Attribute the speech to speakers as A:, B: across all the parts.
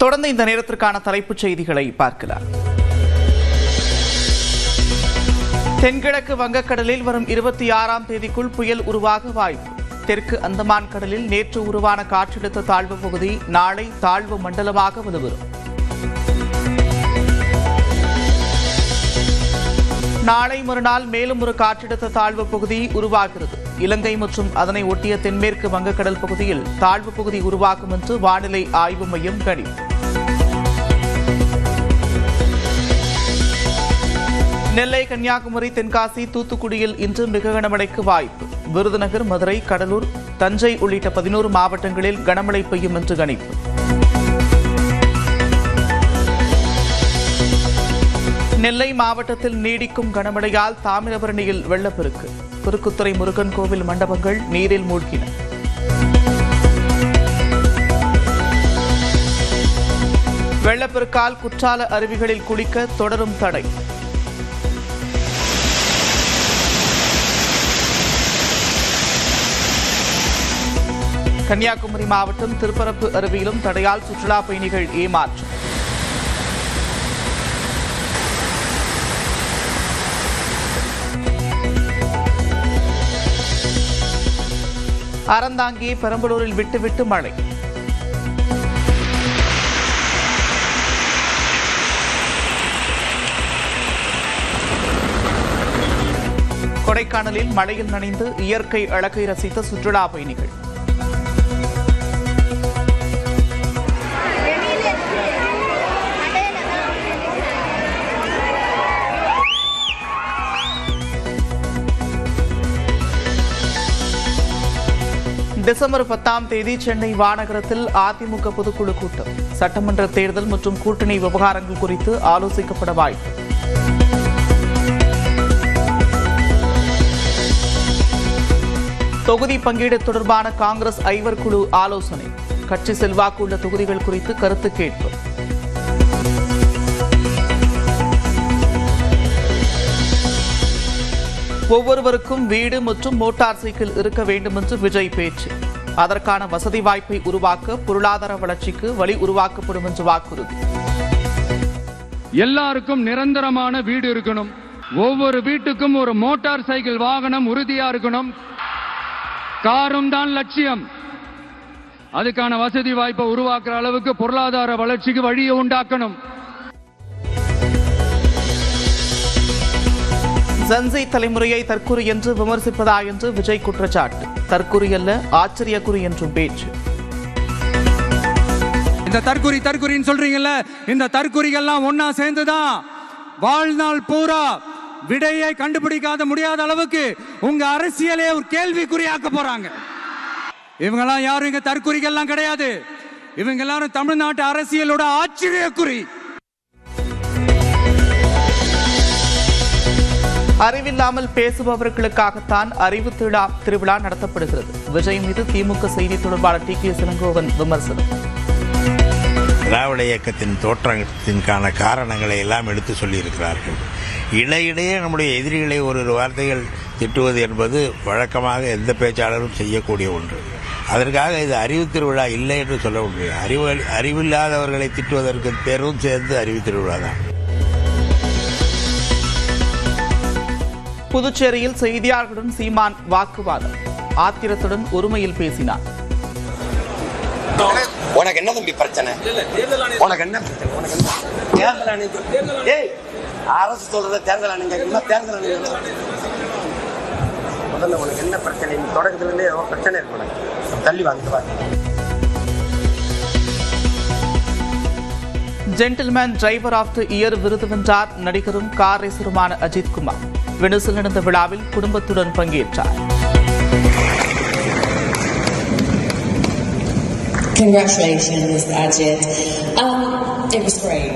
A: தொடர்ந்து இந்த நேரத்திற்கான தலைப்புச் செய்திகளை பார்க்கலாம். தென்கிழக்கு வங்கக்கடலில் வரும் 26ஆம் தேதிக்குள் புயல் உருவாக வாய்ப்பு. தெற்கு அந்தமான் கடலில் நேற்று உருவான காற்றழுத்த தாழ்வு பகுதி நாளை தாழ்வு மண்டலமாக வலுப்பெறும். நாளை மறுநாள் மேலும் ஒரு காற்றழுத்த தாழ்வு பகுதி உருவாகிறது. இலங்கை மற்றும் அதனை ஒட்டிய தென்மேற்கு வங்கக்கடல் பகுதியில் தாழ்வு பகுதி உருவாகும் என்று வானிலை ஆய்வு மையம் கணிப்பு. நெல்லை, கன்னியாகுமரி, தென்காசி, தூத்துக்குடியில் இன்று மிக கனமழைக்கு வாய்ப்பு. விருதுநகர், மதுரை, கடலூர், தஞ்சை உள்ளிட்ட 11 மாவட்டங்களில் கனமழை பெய்யும் என்று கணிப்பு. நெல்லை மாவட்டத்தில் நீடிக்கும் கனமழையால் தாமிரபரணியில் வெள்ளப்பெருக்கு. திருக்குத்துறை முருகன் கோவில் மண்டபங்கள் நீரில் மூழ்கின. வெள்ளப்பெருக்கால் குற்றால அருவிகளில் குளிக்க தொடரும் தடை. கன்னியாகுமரி மாவட்டம் திருப்பரப்பு அருவியிலும் தடையால் சுற்றுலா பயணிகள் ஏமாற்றம். அறந்தாங்கி, பெரம்பலூரில் விட்டு மழை. கொடைக்கானலில் மழையில் நனைந்து இயற்கை அழகை ரசித்த சுற்றுலா பயணிகள். டிசம்பர் 10ஆம் தேதி சென்னை வானகரத்தில் அதிமுக பொதுக்குழு கூட்டம். சட்டமன்ற தேர்தல் மற்றும் கூட்டணி விவகாரங்கள் குறித்து ஆலோசிக்கப்பட வாய்ப்பு. தொகுதி பங்கீடு தொடர்பான காங்கிரஸ் ஐவர் குழு ஆலோசனை. கட்சி செல்வாக்குள்ள தொகுதிகள் குறித்து கருத்து கேட்பு. ஒவ்வொருவருக்கும் வீடு மற்றும் மோட்டார் சைக்கிள் இருக்க வேண்டும் என்று விஜய் பேச்சு. அதற்கான வசதி வாய்ப்பை உருவாக்க பொருளாதார வளர்ச்சிக்கு வழி உருவாக்கப்படும் என்று வாக்குறுதி.
B: எல்லாருக்கும் நிரந்தரமான வீடு இருக்கணும். ஒவ்வொரு வீட்டுக்கும் ஒரு மோட்டார் சைக்கிள் வாகனம் உறுதியா இருக்கணும். காரும் தான் லட்சியம். அதுக்கான வசதி வாய்ப்பை உருவாக்குற அளவுக்கு பொருளாதார வளர்ச்சிக்கு வழியை உண்டாக்கணும்.
A: ஜன்சி தலைமுறையை தற்குறி என்று விமர்சிப்பதா என்று விஜய் குற்றச்சாட்டு. தற்குறி அல்ல, ஆச்சரியக்குறி என்றும் பேச்சு.
B: இந்த தற்குறின்னு சொல்றீங்கல்ல, இந்த தற்குறிகள்லாம் ஒன்னா சேர்ந்துதான் வாழ்நாள் பூரா விடையை கண்டுபிடிக்காத முடியாத அளவுக்கு உங்க அரசியலே ஒரு கேள்விக்குறியாக்க போறாங்க. இவங்கெல்லாம் யாரும் இங்க தற்குறிகள்லாம் கிடையாது. இவங்க எல்லாரும் தமிழ்நாட்டு அரசியலோட ஆச்சரியக்குறி.
A: அறிவில்லாமல் பேசுபவர்களுக்காகத்தான் அறிவு திருவிழா நடத்தப்படுகிறது. விஜய் மீது திமுக செய்தி தொடர்பாளர் டி.கே. இளங்கோவன் விமர்சனம்.
C: திராவிட இயக்கத்தின் தோற்றத்திற்கான காரணங்களை எல்லாம் எடுத்து சொல்லியிருக்கிறார்கள். இடையிடையே நம்முடைய எதிரிகளை ஒரு வார்த்தைகள் திட்டுவது என்பது வழக்கமாக எந்த பேச்சாளரும் செய்யக்கூடிய ஒன்று. அதற்காக இது அறிவு திருவிழா இல்லை என்று சொல்ல முடியாது. அறிவில்லாதவர்களை திட்டுவதற்கு பேரும் சேர்ந்து அறிவு திருவிழா தான்.
A: புதுச்சேரியில் செய்தியாளர்களுடன் சீமான் வாக்குவாதம். ஆத்திரத்துடன் ஒருமையில் பேசினார்.
D: உனக்கு என்ன தம்பி பிரச்சனை? உனக்கு என்ன தேர்தல் ஆணையம் அரசு சொல்றத தேர்தல் ஆணையம் தேர்தல் ஆணையம் முதல்ல உனக்கு என்ன பிரச்சனை? தொடக்கத்துல இருந்தே ஏதோ பிரச்சனை இருக்கு. தள்ளி வாங்க.
A: Gentleman driver of the year விருது வென்றார் நடிகரும் கார் ரேசருமான அஜித் குமார். வெனிஸில் நடந்த விழாவில் குடும்பத்துடன் பங்கேற்றார்.
E: Congratulations, Ajit. It was great.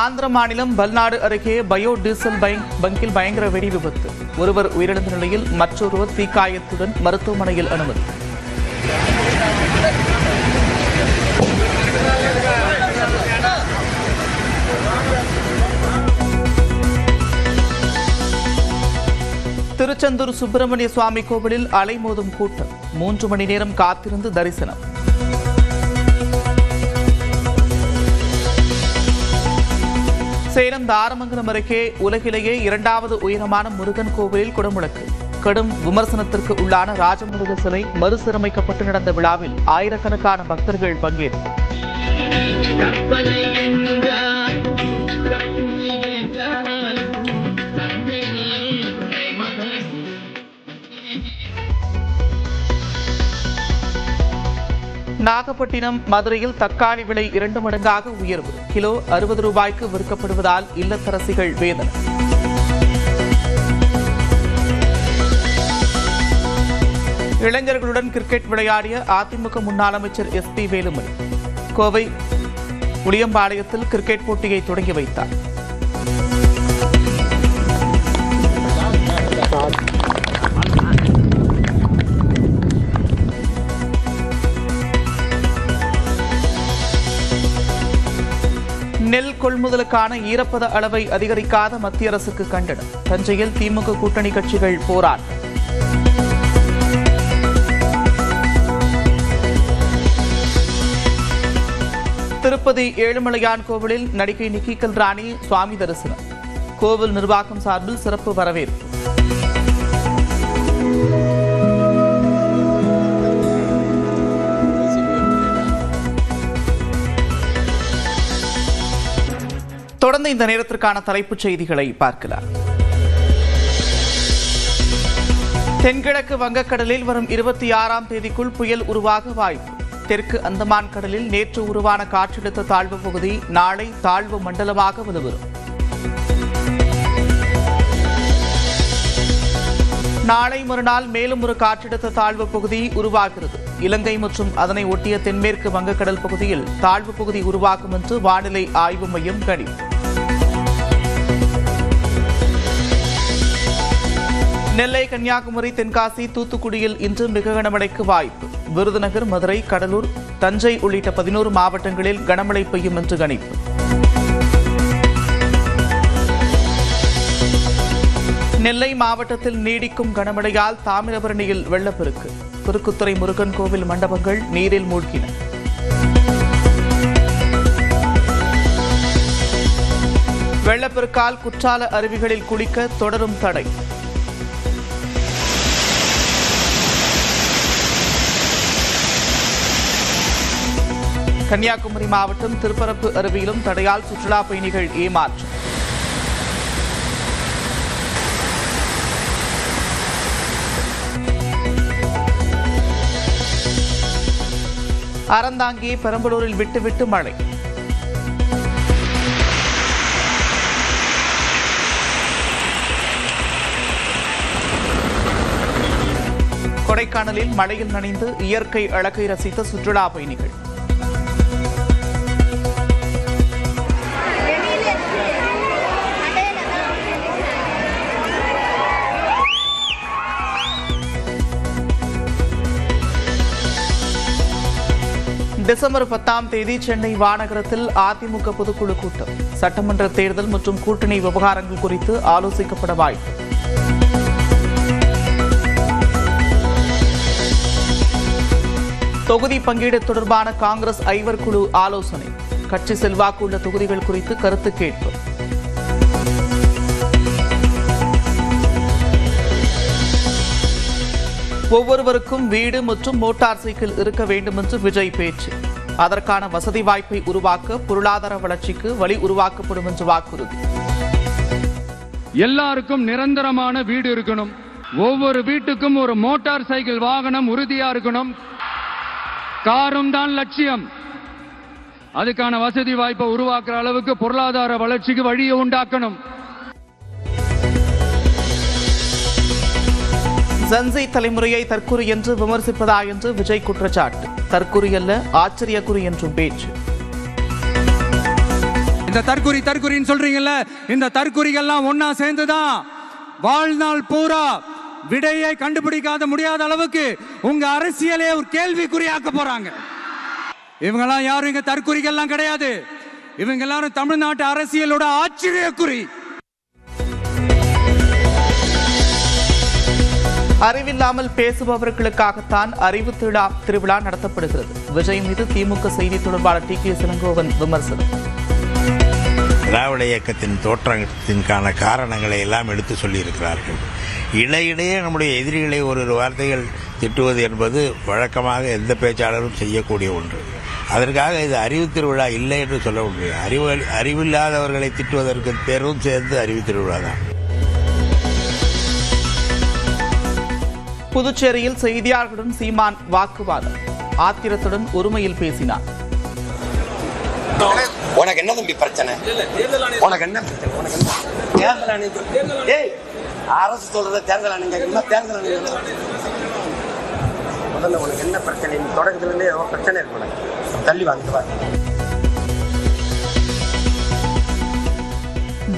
A: Andhra மாநிலம் பல்நாடு அருகே பயோ டீசல் பங்கில் பயங்கர வெடி விபத்து. ஒருவர் உயிரிழந்த நிலையில் மற்றொருவர் தீக்காயத்துடன் மருத்துவமனையில் அனுமதி. திருச்செந்தூர் சுப்பிரமணிய சுவாமி கோவிலில் அலைமோதும் கூட்டம் 3 மணி நேரம் காத்திருந்து தரிசனம். சேலம் தாரமங்கலம் அருகே உலகிலேயே 2வது உயரமான முருகன் கோவிலில் குடமுழக்கு. கடும் விமர்சனத்திற்கு உள்ளான ராஜமுருக சிலை மறுசீரமைக்கப்பட்டு நடந்த விழாவில் ஆயிரக்கணக்கான பக்தர்கள் பங்கேற்பு. நாகப்பட்டினம், மதுரையில் தக்காளி விலை 2 மடங்காக உயர்வு. கிலோ 60 ரூபாய்க்கு விற்கப்படுவதால் இல்லத்தரசிகள் வேதனை. இளைஞர்களுடன் கிரிக்கெட் விளையாடிய அதிமுக முன்னாள் அமைச்சர் SP வேலுமணி கோவை உளியம்பாளையத்தில் கிரிக்கெட் போட்டியை தொடங்கி வைத்தார். நெல் கொள்முதலுக்கான ஈரப்பத அளவை அதிகரிக்காத மத்திய அரசுக்கு கண்டனம். தஞ்சையில் திமுக கூட்டணி கட்சிகள் போராட்டம். திருப்பதி ஏழுமலையான் கோவிலில் நடிகை நிக்கி கல்ராணி சுவாமி தரிசனம். கோவில் நிர்வாகம் சார்பில் சிறப்பு வரவேற்பு. தொடர்ந்து இந்த நேரத்திற்கான தலைப்புச் செய்திகளை பார்க்கலாம். தென்கிழக்கு வங்கக்கடலில் வரும் 26ஆம் தேதிக்குள் புயல் உருவாக வாய்ப்பு. தெற்கு அந்தமான் கடலில் நேற்று உருவான காற்றழுத்த தாழ்வு பகுதி நாளை தாழ்வு மண்டலமாக வலுவரும். நாளை மறுநாள் மேலும் ஒரு காற்றழுத்த தாழ்வு பகுதி உருவாகிறது. இலங்கை மற்றும் அதனை ஒட்டிய தென்மேற்கு வங்கக்கடல் பகுதியில் தாழ்வு பகுதி உருவாகும் என்று வானிலை ஆய்வு மையம் கணிப்பு. நெல்லை, கன்னியாகுமரி, தென்காசி, தூத்துக்குடியில் இன்று மிக கனமழைக்கு வாய்ப்பு. விருதுநகர், மதுரை, கடலூர், தஞ்சை உள்ளிட்ட 11 மாவட்டங்களில் கனமழை பெய்யும் என்று கணிப்பு. நெல்லை மாவட்டத்தில் நீடிக்கும் கனமழையால் தாமிரபரணியில் வெள்ளப்பெருக்கு. குறுக்குத்துறை முருகன் கோவில் மண்டபங்கள் நீரில் மூழ்கின. வெள்ளப்பெருக்கால் குற்றால அருவிகளில் குளிக்க தொடரும் தடை. கன்னியாகுமரி மாவட்டம் திருப்பரப்பு அருவியிலும் தடையால் சுற்றுலா பயணிகள் ஏமாற்றம். அறந்தாங்கி, பெரம்பலூரில் விட்டுவிட்டு மழை. கொடைக்கானலில் மழையில் நனைந்து இயற்கை அழகை ரசித்த சுற்றுலா பயணிகள். டிசம்பர் 10ஆம் தேதி சென்னை வானகரத்தில் அதிமுக பொதுக்குழு கூட்டம். சட்டமன்ற தேர்தல் மற்றும் கூட்டணி விவகாரங்கள் குறித்து ஆலோசிக்கப்பட வாய்ப்பு. தொகுதி பங்கீடு தொடர்பான காங்கிரஸ் ஐவர் குழு ஆலோசனை. கட்சி செல்வாக்கு உள்ள தொகுதிகள் குறித்து கருத்து கேட்பு. ஒவ்வொருவருக்கும் வீடு மற்றும் மோட்டார் சைக்கிள் இருக்க வேண்டும் என்று விஜய் பேச்சு. அதற்கான வசதி வாய்ப்பை உருவாக்க பொருளாதார வளர்ச்சிக்கு வழி உருவாக்கப்படும் என்று வாக்குறுதி.
B: எல்லாருக்கும் நிரந்தரமான வீடு இருக்கணும். ஒவ்வொரு வீட்டுக்கும் ஒரு மோட்டார் சைக்கிள் வாகனம் உறுதியா இருக்கணும். காரும் தான் லட்சியம். அதுக்கான வசதி வாய்ப்பை உருவாக்குற அளவுக்கு பொருளாதார வளர்ச்சிக்கு வழியை உண்டாக்கணும்.
A: ஜன்சி தலைமுறையை தற்குறி என்று விமர்சிப்பதா என்று விஜய் குற்றச்சாட்டு. தற்குறி அல்ல, ஆச்சரியக்குறி என்றும் பேச்சு.
B: இந்த தற்குறின்னு சொல்றீங்கல்ல, இந்த தற்குறிகள்லாம் ஒன்னா சேர்ந்துதான் வாழ்நாள் பூரா விடையை கண்டுபிடிக்காத முடியாத அளவுக்கு உங்க அரசியலே ஒரு கேள்விக்குறியாக்க போறாங்க. இவங்கெல்லாம் யாரும் இங்க தற்குறிகள்லாம் கிடையாது. இவங்க எல்லாரும் தமிழ்நாட்டு அரசியலோட ஆச்சரியக்குறி.
A: அறிவில்லாமல் பேசுபவர்களுக்காகத்தான் அறிவு திருவிழா நடத்தப்படுகிறது. விஜய் மீது திமுக செய்தி தொடர்பாளர் டி.கே. இளங்கோவன் விமர்சனம்.
C: திராவிட இயக்கத்தின் தோற்றத்திற்கான காரணங்களை எல்லாம் எடுத்து சொல்லியிருக்கிறார்கள். இடையிடையே நம்முடைய எதிரிகளை ஒரு வார்த்தைகள் திட்டுவது என்பது வழக்கமாக எந்த பேச்சாளரும் செய்யக்கூடிய ஒன்று. அதற்காக இது அறிவு திருவிழா இல்லை என்று சொல்ல முடியாது. அறிவில்லாதவர்களை திட்டுவதற்கு பேரும் சேர்ந்து அறிவு திருவிழா தான்.
A: புதுச்சேரியில் செய்தியாளர்களுடன் சீமான் வாக்குவாதம். ஆத்திரத்துடன் ஒருமையில் பேசினார்.
D: உனக்கு என்ன தம்பி பிரச்சனை? உனக்கு என்ன பிரச்சனை? உனக்கு என்ன தேர்தல் ஆணையம்? ஏய், அரசு சொல்றத தேர்தல் ஆணையம் கேட்கணுமா? தேர்தல் ஆணையம் முதல்ல உனக்கு என்ன பிரச்சனை? நீ தொடக்கத்துல இருந்தே ஏதோ பிரச்சனை இருக்கு. உனக்கு தள்ளி வாங்கிட்டு.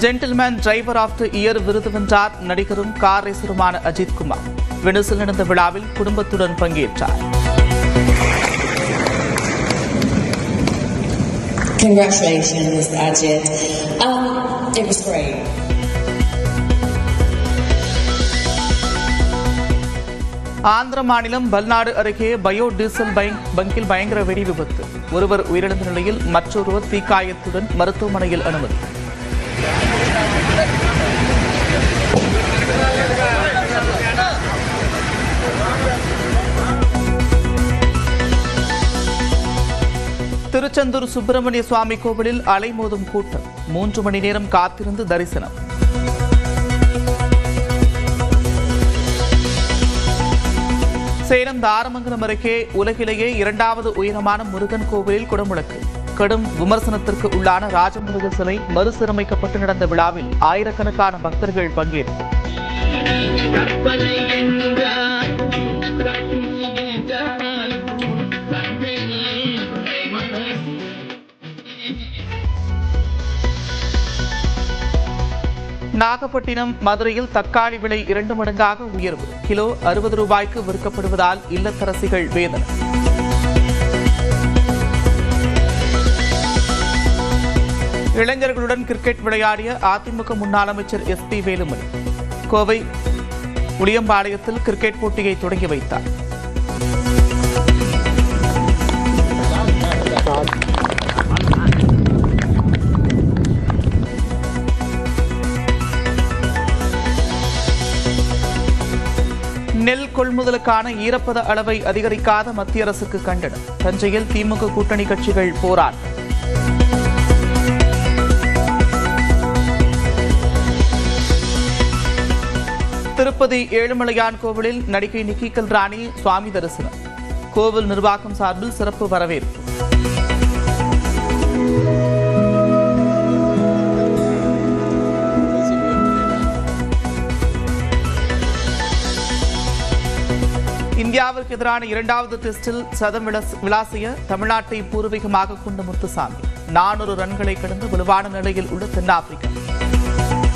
A: Gentleman driver of the year விருது வென்றார் நடிகரும் கார் ரேசருமான அஜித் குமார். வெனிஸில் நடந்த விழாவில் குடும்பத்துடன் பங்கேற்றார்.
E: Congratulations, Ajit. It was great.
A: Andhra மாநிலம் பல்நாடு அருகே பயோ டீசல் பங்கில் பயங்கர வெடி விபத்து. ஒருவர் உயிரிழந்த நிலையில் மற்றொருவர் தீக்காயத்துடன் மருத்துவமனையில் அனுமதி. திருச்செந்தூர் சுப்பிரமணிய சுவாமி கோவிலில் அலைமோதும் கூட்டம். 3 மணி நேரம் காத்திருந்து தரிசனம். சேலம் தாரமங்கலம் அருகே உலகிலேயே 2வது உயரமான முருகன் கோவிலில் குடமுழக்கு. கடும் விமர்சனத்திற்கு உள்ளான ராஜமுருகன் சிலை மறுசீரமைக்கப்பட்டு நடந்த விழாவில் ஆயிரக்கணக்கான பக்தர்கள் பங்கேற்பு. நாகப்பட்டினம் மதுரையில் தக்காளி விலை 2 மடங்காக உயர்வு. கிலோ 60 ரூபாய்க்கு விற்கப்படுவதால் இல்லத்தரசிகள் வேதனை. இளைஞர்களுடன் கிரிக்கெட் விளையாடிய அதிமுக முன்னாள் அமைச்சர் எஸ்.பி. வேலுமணி கோவை உளியம்பாளையத்தில் கிரிக்கெட் போட்டியை தொடங்கி வைத்தார். நெல் கொள்முதலுக்கான ஈரப்பத அளவை அதிகரிக்காத மத்திய அரசுக்கு கண்டனம். தஞ்சையில் திமுக கூட்டணி கட்சிகள் போராட்டம். திருப்பதி ஏழுமலையான் கோவிலில் நடிகை நிக்கி கல்ராணி சுவாமி தரிசனம். கோவில் நிர்வாகம் சார்பில் சிறப்பு வரவேற்பு. இந்தியாவிற்கு எதிரான 2வது டெஸ்டில் சதம் விளாசிய தமிழ்நாட்டை பூர்வீகமாக கொண்ட முத்துசாமி 400 ரன்களை கடந்து வலுவான நிலையில் உள்ள தென்னாப்பிரிக்கா.